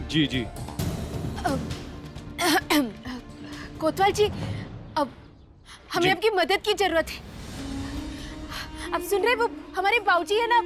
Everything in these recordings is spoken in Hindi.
जी जी। कोतवाल जी, अब हमें जी। आपकी मदद की जरूरत है। आप सुन रहे हैं, वो हमारे बाबूजी है ना,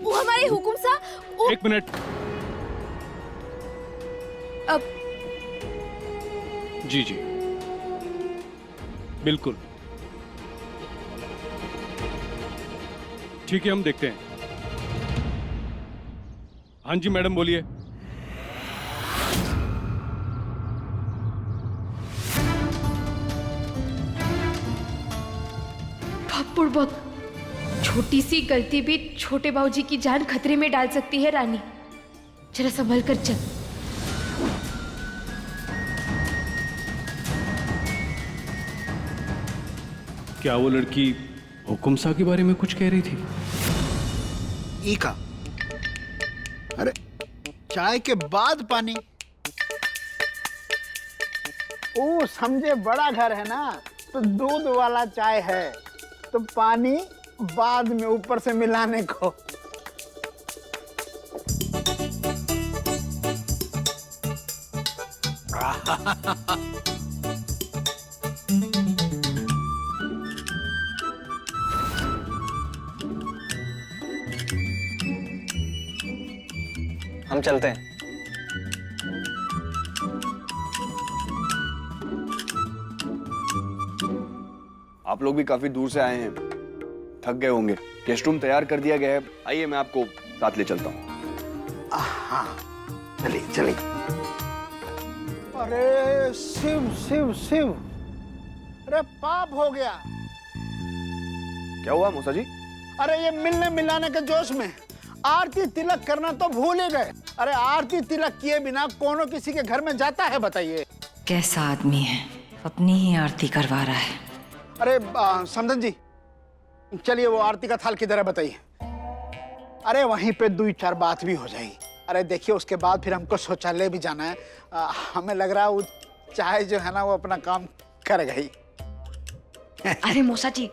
वो हमारे हुकुम सा वो एक मिनट। अब जी जी, बिल्कुल ठीक है, हम देखते हैं। हाँ जी मैडम, बोलिए। बुड़बक, छोटी सी गलती भी छोटे बाबूजी की जान खतरे में डाल सकती है। रानी, जरा संभल कर चल। क्या वो लड़की हुकुम सा के बारे में कुछ कह रही थी? ईका, अरे चाय के बाद पानी। ओ समझे, बड़ा घर है ना, तो दूध वाला चाय है, तो पानी बाद में ऊपर से मिलाने को। हम चलते हैं। आप लोग भी काफी दूर से आए हैं, थक गए होंगे। गेस्ट रूम तैयार कर दिया गया है, आइए मैं आपको साथ ले चलता हूँ। हाँ, चलिए चलिए। अरे शिव शिव शिव, अरे पाप हो गया। क्या हुआ मौसा जी? अरे ये मिलने मिलाने के जोश में आरती तिलक करना तो भूल ही गए। अरे आरती तिलक किए बिना कौनो किसी के घर में जाता है, बताइए? कैसा आदमी है, अपनी ही आरती करवा रहा है। अरे समधन जी, चलिए वो आरती का थाल किधर है बताइए। अरे वहीं पे 2-4 बात भी हो जाएगी। अरे देखिए, उसके बाद फिर हमको शौचालय भी जाना है। हमें लग रहा है वो चाय जो है ना, वो अपना काम कर गई। अरे मौसा जी,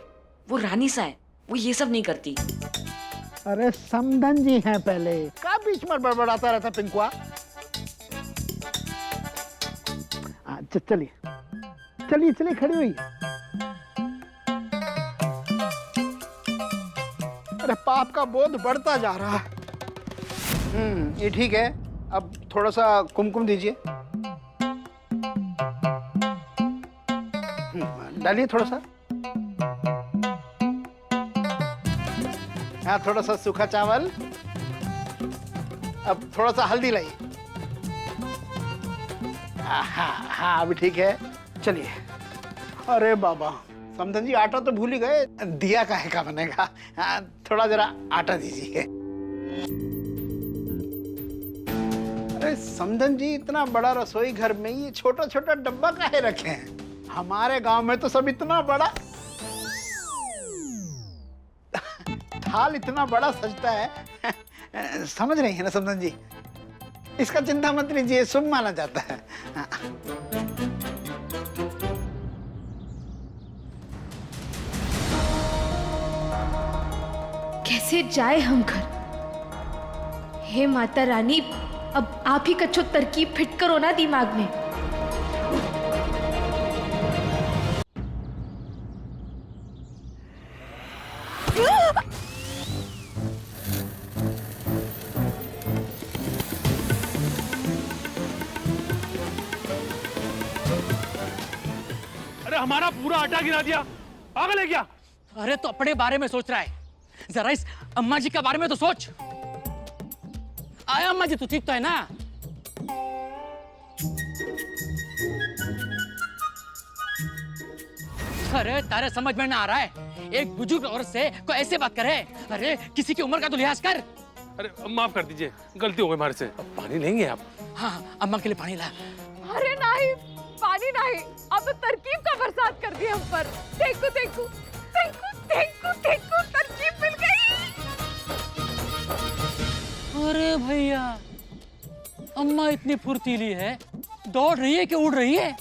वो रानी सा है, वो ये सब नहीं करती। अरे समधन जी हैं पहले, का बीच में बड़बड़ाता रहता पिंकुआ। चलिए चलिए चलिए, खड़ी हुई। अरे पाप का बोध बढ़ता जा रहा है। ये ठीक है। अब थोड़ा सा कुमकुम दीजिए। डालिए थोड़ा सा। हाँ, थोड़ा सा सूखा चावल। अब थोड़ा सा हल्दी लाइए। हाँ अभी ठीक है। चलिए। अरे बाबा, समधन जी आटा तो भूल ही गए, दिया काहे का बनेगा। हाँ, थोड़ा जरा आटा दीजिए। अरे समधन जी, इतना बड़ा रसोई घर में ये छोटा छोटा डब्बा काहे रखे हैं? हमारे गांव में तो सब इतना बड़ा थाल इतना बड़ा सजता है। समझ रही है ना समधन जी? इसका चिंता मत लीजिए, शुभ माना जाता है। कैसे जाए हम घर? हे माता रानी, अब आप ही कच्छो तरकीब फिट करो ना दिमाग में। अरे हमारा पूरा आटा गिरा दिया, पागल है क्या? अरे तो अपने बारे में सोच रहा है, जरा इस अम्मा जी के बारे में तो सोच। आया अम्मा जी, तू ठीक तो है ना? अरे तारे समझ में ना आ रहा है, एक बुजुर्ग औरत से कोई ऐसे बात करे? अरे किसी की उम्र का तो लिहाज कर। अरे माफ कर दीजिए, गलती हो गई हमारे से। अब पानी लेंगे आप? हाँ, अम्मा के लिए पानी ला। अरे नहीं, पानी नहीं, अब तो तरकीब का बरसात कर दिया हम पर। देखो देखो देखो देखो देखो, तरकीब मिल गई। अरे भैया, अम्मा इतनी फुर्तीली है, दौड़ रही है कि उड़ रही है?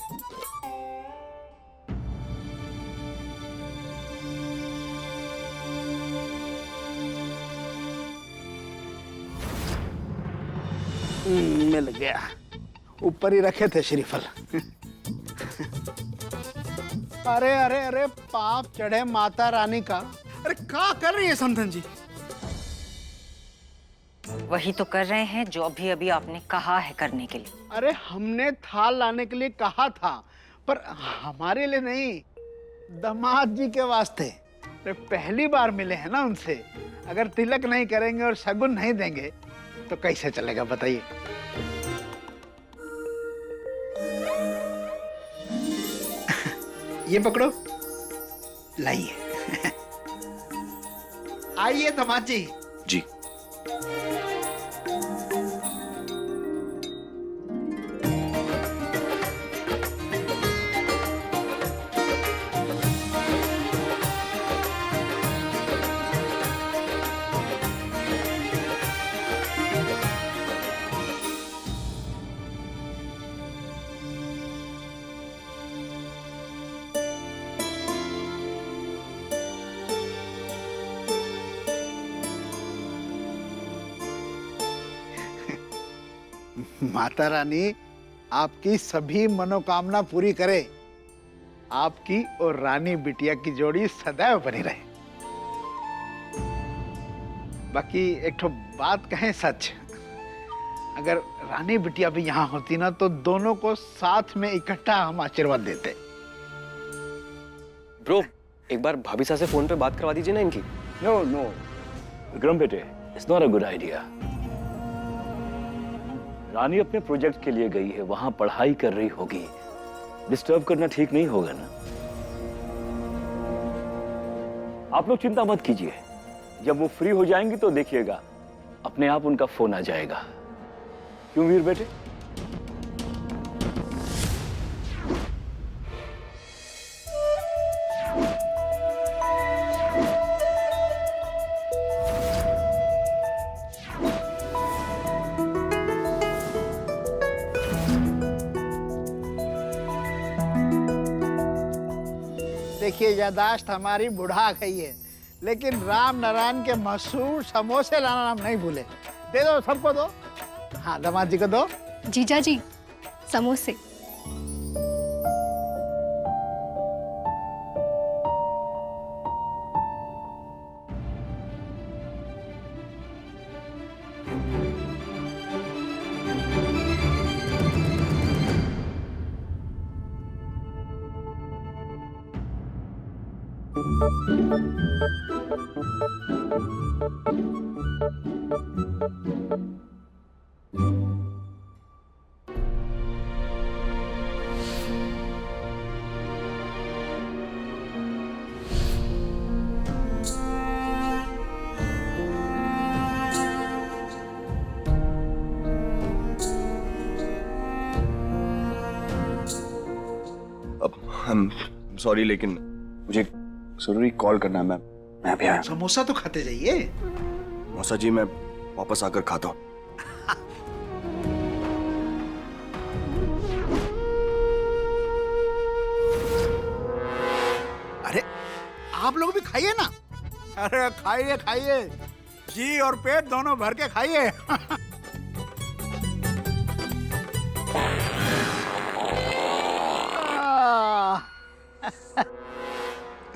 मिल गया, ऊपर ही रखे थे श्रीफल। अरे अरे अरे पाप चढ़े माता रानी का। अरे क्या कर रही है समधन जी? वही तो कर रहे हैं जो अभी अभी आपने कहा है करने के लिए। अरे हमने थाल लाने के लिए कहा था, पर हमारे लिए नहीं, दामाद जी के वास्ते। अरे पहली बार मिले हैं ना उनसे, अगर तिलक नहीं करेंगे और शगुन नहीं देंगे तो कैसे चलेगा बताइए। ये पकड़ो, लाइए। आइए दामाद जी। जी। माता रानी आपकी सभी मनोकामना पूरी करे, आपकी और रानी बिटिया की जोड़ी सदैव बनी रहे। बाकी एक ठो बात कहें सच, अगर रानी बिटिया भी यहाँ होती ना तो दोनों को साथ में इकट्ठा हम आशीर्वाद देते। ब्रो, एक बार भाभी साहब से फोन पे बात करवा दीजिए ना इनकी। नो नो विक्रम बेटे, it's not a good idea. Rani अपने प्रोजेक्ट के लिए गई है, वहां पढ़ाई कर रही होगी, डिस्टर्ब करना ठीक नहीं होगा ना। आप लोग चिंता मत कीजिए, जब वो फ्री हो जाएंगी तो देखिएगा अपने आप उनका फोन आ जाएगा। क्यों वीर बेटे? देखिए यादाश्त हमारी बुढ़ा गई है, लेकिन राम नारायण के मशहूर समोसे लाना हम नहीं भूले। दे दो, सबको दो। हाँ दामाद जी को दो। जीजा जी, समोसे। सॉरी, लेकिन मुझे जरूरी कॉल करना है। मैं अभी आया। समोसा तो खाते जाइए। मौसा जी, मैं वापस आकर खाता हूँ। अरे आप लोग भी खाइए ना। अरे खाइए खाइए, जी और पेट दोनों भर के खाइए।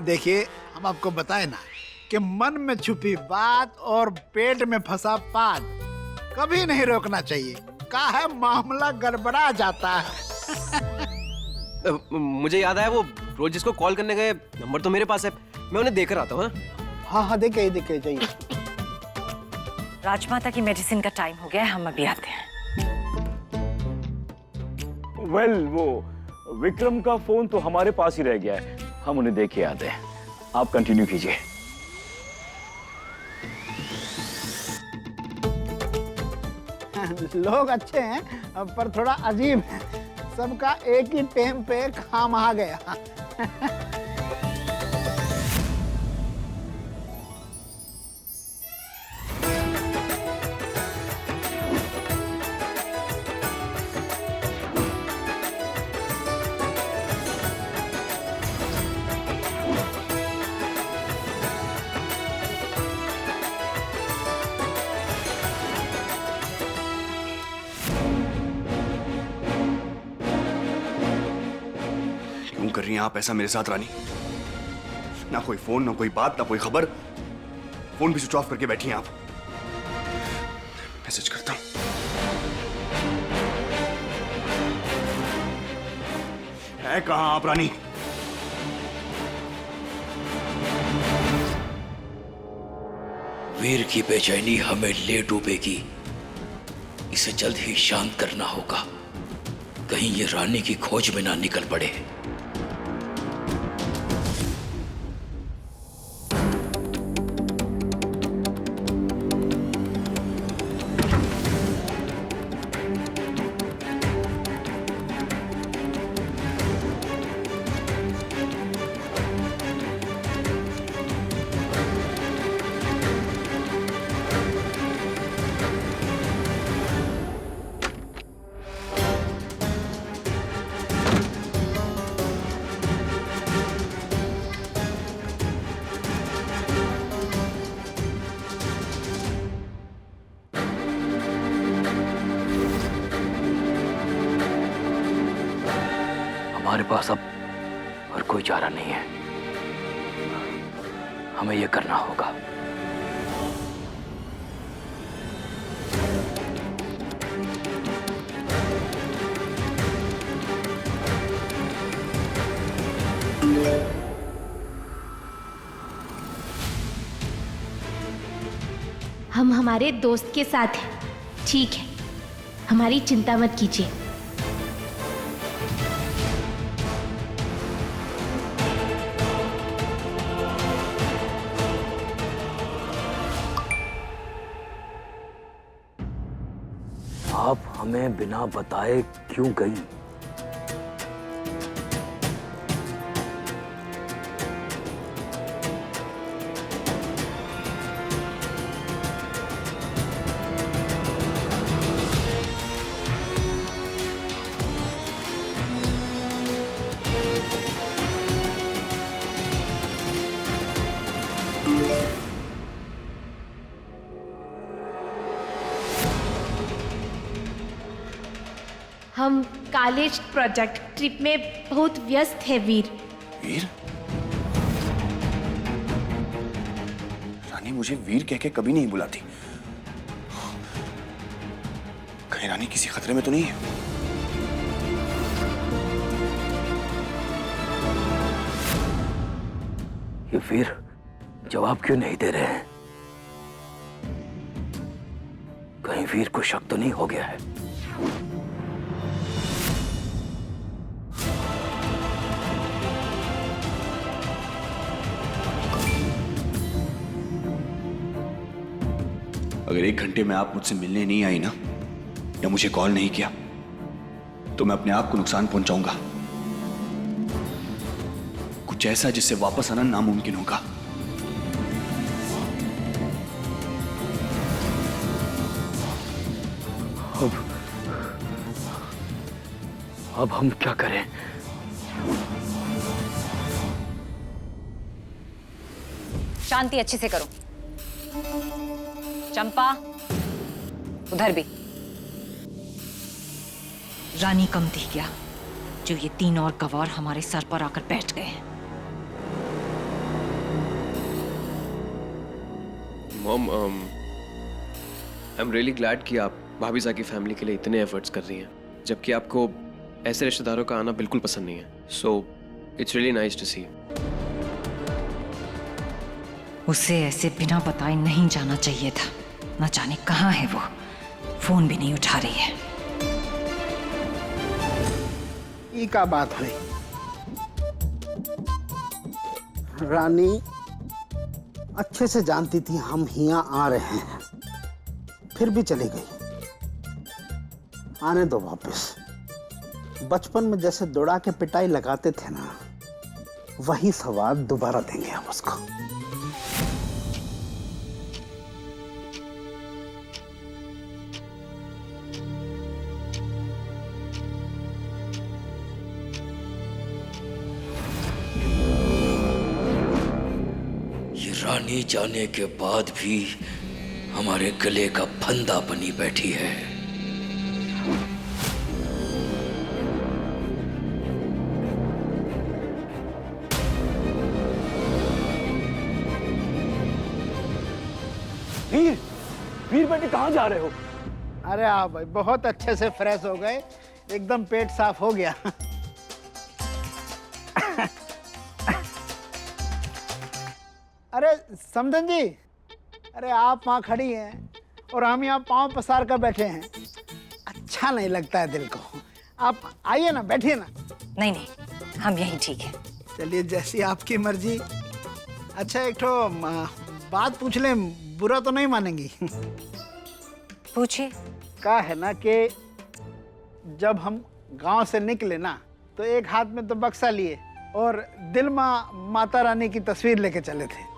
देखिए, हम आपको बताए ना कि मन में छुपी बात और पेट में फंसा पात कभी नहीं रोकना चाहिए। का है मामला गड़बड़ा जाता है। मुझे याद आया, वो रोज जिसको कॉल करने गए, नंबर तो मेरे पास है, मैं उन्हें देकर आता हूँ। हाँ हाँ, देखे जाइए। राजमाता की मेडिसिन का टाइम हो गया है, हम अभी आते हैं। वेल, वो विक्रम का फोन तो हमारे पास ही रह गया है, हम उन्हें देख के आते हैं। आप कंटिन्यू कीजिए। लोग अच्छे हैं पर थोड़ा अजीब है, सबका एक ही टाइम पे काम आ गया। क्यों कर रही हैं आप ऐसा मेरे साथ रानी? ना कोई फोन, ना कोई बात, ना कोई खबर। फोन भी स्विच ऑफ करके बैठी हैं आप। मैसेज करता हूं। है कहां आप रानी? वीर की बेचैनी हमें ले डूबेगी, इसे जल्द ही शांत करना होगा, कहीं ये रानी की खोज में ना निकल पड़े। हमारे पास अब और कोई चारा नहीं है, हमें यह करना होगा। हम हमारे दोस्त के साथ हैं, ठीक है, हमारी चिंता मत कीजिए। आप हमें बिना बताए क्यों गई? हम कॉलेज प्रोजेक्ट ट्रिप में बहुत व्यस्त है वीर। वीर? रानी मुझे वीर कह के कभी नहीं बुलाती। कहीं रानी किसी खतरे में तो नहीं है? ये वीर जवाब क्यों नहीं दे रहे हैं? कहीं वीर को शक तो नहीं हो गया है? अगर 1 घंटे में आप मुझसे मिलने नहीं आई ना, या मुझे कॉल नहीं किया, तो मैं अपने आप को नुकसान पहुंचाऊंगा। कुछ ऐसा जिससे वापस आना नामुमकिन होगा। अब हम क्या करें? शांति अच्छे से करो। चंपा, उधर भी। रानी कम थी क्या, जो ये 3 और गवार हमारे सर पर आकर बैठ गए हैं? Mom, I am really glad कि आप भाभी सा की फैमिली के लिए इतने एफर्ट्स कर रही हैं, जबकि आपको ऐसे रिश्तेदारों का आना बिल्कुल पसंद नहीं है। So it's really nice to see. उसे ऐसे बिना बताए नहीं जाना चाहिए था। न जाने कहाँ है वो, फोन भी नहीं उठा रही है। ये क्या बात हुई? रानी अच्छे से जानती थी हम यहाँ आ रहे हैं, फिर भी चली गई। आने दो वापस। बचपन में जैसे दौड़ा के पिटाई लगाते थे ना, वही सवाल दोबारा देंगे हम उसको। ये रानी जाने के बाद भी हमारे गले का फंदा बनी बैठी है। वीर, वीर बेटे कहाँ जा रहे हो? अरे हाँ भाई, बहुत अच्छे से फ्रेश हो गए, एकदम पेट साफ हो गया। अरे समधन जी, अरे आप वहाँ खड़ी हैं और हम यहाँ पाँव पसार कर बैठे हैं, अच्छा नहीं लगता है दिल को। आप आइए ना, बैठिए ना। नहीं नहीं, हम यहीं ठीक है। चलिए, जैसी आपकी मर्जी। अच्छा, एक ठो बात पूछ लें, बुरा तो नहीं मानेंगी? पूछिए। का है ना कि जब हम गांव से निकले ना, तो एक हाथ में तो बक्सा लिए और दिल में माता रानी की तस्वीर लेके चले थे।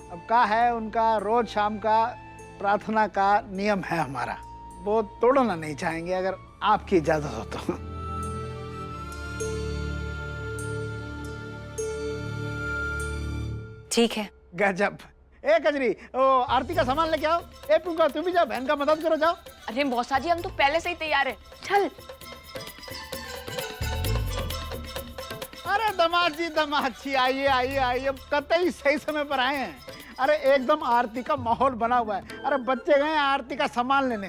अब का है, उनका रोज शाम का प्रार्थना का नियम है हमारा, वो तोड़ना नहीं चाहेंगे अगर आपकी इजाजत हो तो। ठीक है। गजब। ए कजरी, ओ आरती का सामान लेके आओ। ए पुंगा, तुम भी जाओ, बहन का मदद करो, जाओ। अरे मौसा जी, हम तो पहले से ही तैयार है, चल। अरे दामाद जी, आइए आइए आइए, कतई सही समय पर आए हैं। अरे एकदम आरती का माहौल बना हुआ है। अरे बच्चे गए आरती का सामान लेने।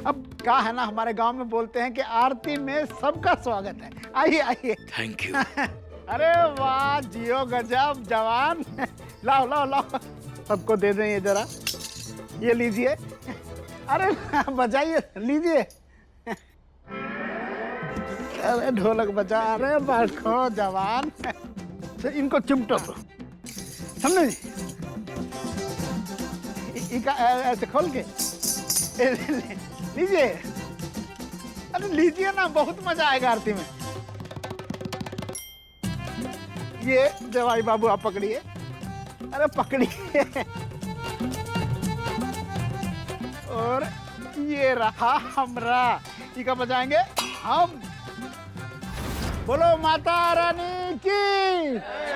अब क्या है ना, हमारे गांव में बोलते हैं कि आरती में सबका स्वागत है। आइए आइए। Thank you. अरे वाह, जियो गजब जवान। लाओ लाओ लाओ, सबको दे दें ये जरा, ये लीजिए। अरे बजाइए, लीजिए। अरे ढोलक बजा, अरे बैठो जवान। इनको चिमटो, समझे? ऐसे खोल के लीजिए। अरे लीजिए ना, बहुत मजा आएगा आरती में। ये जवाई बाबू आप पकड़िए। अरे पकड़िए। और ये रहा हमरा, इका बजाएंगे हम। बोलो माता रानी की।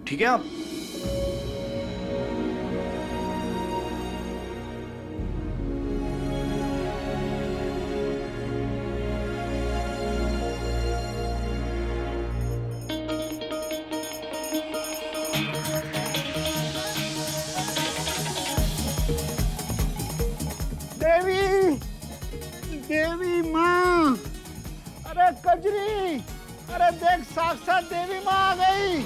ठीक है आप? देवी, देवी माँ, अरे कजरी, अरे देख, साक्षात देवी माँ आ गई।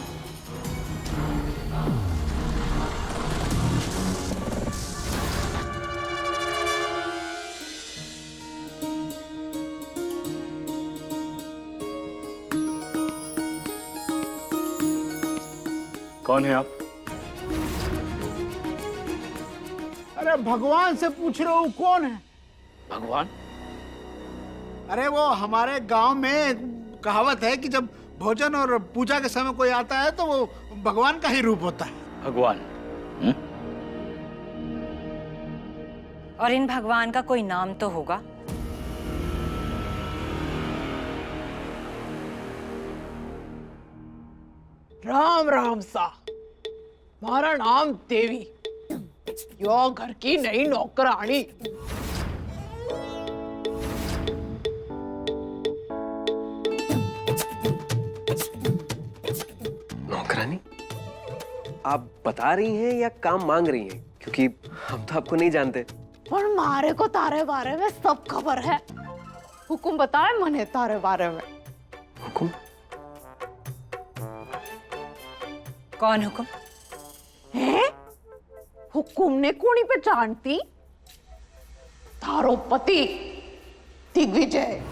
कौन है आप? अरे भगवान से पूछ रहे हो, कौन है? भगवान? अरे वो हमारे गांव में कहावत है कि जब भोजन और पूजा के समय कोई आता है तो वो भगवान का ही रूप होता है। भगवान? और इन भगवान का कोई नाम तो होगा। राम राम सा, हमारा नाम देवी, यो घर की नई नौकरानी। नौकरानी? आप बता रही हैं या काम मांग रही हैं? क्योंकि हम तो आपको नहीं जानते। पर मारे को तारे बारे में सब खबर है। हुकुम बताए मने तारे बारे में। हुकुम? कौन हुकुम? हैं? हुकुम ने कोनी पे जानती? थारो पति दिग्विजय।